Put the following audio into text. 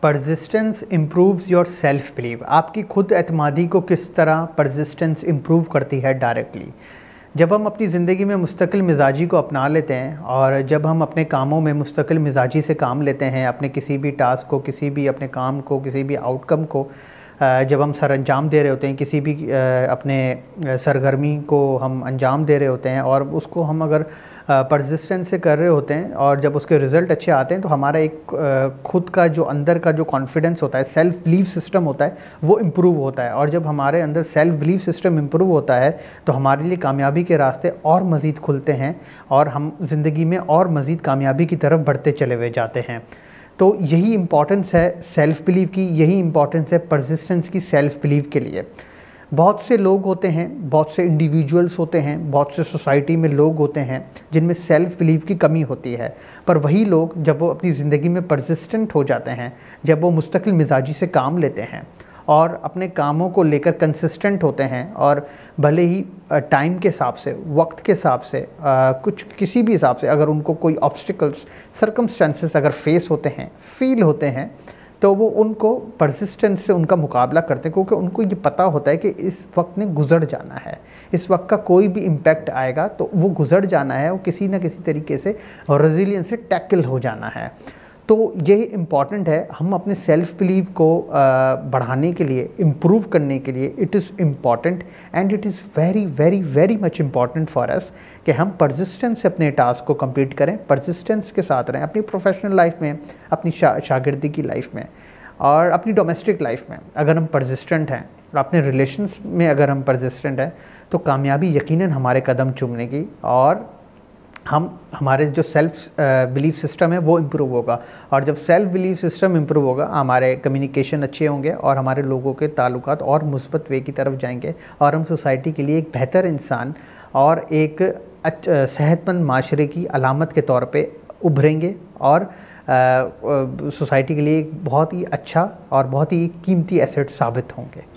Persistence improves your self believe. आपकी खुद एतमादी को किस तरह परसिस्टेंस इम्प्रूव करती है डायरेक्टली। जब हम अपनी ज़िंदगी में मुस्तकिल मिजाजी को अपना लेते हैं और जब हम अपने कामों में मुस्तकिल मिजाजी से काम लेते हैं, अपने किसी भी टास्क को, किसी भी अपने काम को, किसी भी आउटकम को जब हम सर अंजाम दे रहे होते हैं, किसी भी अपने सरगर्मी को हम अंजाम दे रहे होते हैं और उसको हम अगर परसिस्टेंस से कर रहे होते हैं और जब उसके रिज़ल्ट अच्छे आते हैं तो हमारा एक खुद का जो अंदर का जो कॉन्फिडेंस होता है, सेल्फ़ बिलीफ सिस्टम होता है, वो इम्प्रूव होता है। और जब हमारे अंदर सेल्फ़ बिलीफ सिस्टम इम्प्रूव होता है तो हमारे लिए कामयाबी के रास्ते और मज़ीद खुलते हैं और हम ज़िंदगी में और मज़ीद कामयाबी की तरफ बढ़ते चले हुए जाते हैं। तो यही इम्पॉर्टेंस है सेल्फ़ बिलीव की, यही इम्पॉर्टेंस है परसिस्टेंस की सेल्फ़ बिलीव के लिए। बहुत से लोग होते हैं, बहुत से इंडिविजुअल्स होते हैं, बहुत से सोसाइटी में लोग होते हैं जिनमें सेल्फ़ बिलीव की कमी होती है, पर वही लोग जब वो अपनी ज़िंदगी में परसिस्टेंट हो जाते हैं, जब वो मुस्तकिल मिजाजी से काम लेते हैं और अपने कामों को लेकर कंसिस्टेंट होते हैं और भले ही टाइम के हिसाब से, वक्त के हिसाब से, कुछ किसी भी हिसाब से अगर उनको कोई ऑब्स्टिकल्स, सर्कमस्टेंसेस अगर फेस होते हैं, फील होते हैं, तो वो उनको परसिस्टेंस से उनका मुकाबला करते हैं, क्योंकि उनको ये पता होता है कि इस वक्त ने गुजर जाना है, इस वक्त का कोई भी इम्पैक्ट आएगा तो वो गुजर जाना है, वो किसी न किसी तरीके से रेजिलियंस से टैकल हो जाना है। तो यही इम्पॉर्टेंट है, हम अपने सेल्फ़ बिलीव को बढ़ाने के लिए, इम्प्रूव करने के लिए it is important and it is very very very much important for us कि हम परसिस्टेंस से अपने टास्क को कंप्लीट करें, परसिस्टेंस के साथ रहें अपनी प्रोफेशनल लाइफ में, अपनी शागिर्दी की लाइफ में और अपनी डोमेस्टिक लाइफ में। अगर हम परसिस्टेंट हैं, अपने रिलेशंस में अगर हम परसिस्टेंट हैं, तो कामयाबी यकीनन हमारे कदम चूमेगी और हमारे जो सेल्फ़ बिलीफ सिस्टम है वो इम्प्रूव होगा। और जब सेल्फ़ बिलीफ सिस्टम इम्प्रूव होगा, हमारे कम्युनिकेशन अच्छे होंगे और हमारे लोगों के ताल्लुकात और मुस्बत वे की तरफ जाएंगे और हम सोसाइटी के लिए एक बेहतर इंसान और एक सेहतमंद माशरे की अलामत के तौर पे उभरेंगे और सोसाइटी के लिए एक बहुत ही अच्छा और बहुत ही कीमती एसेट साबित होंगे।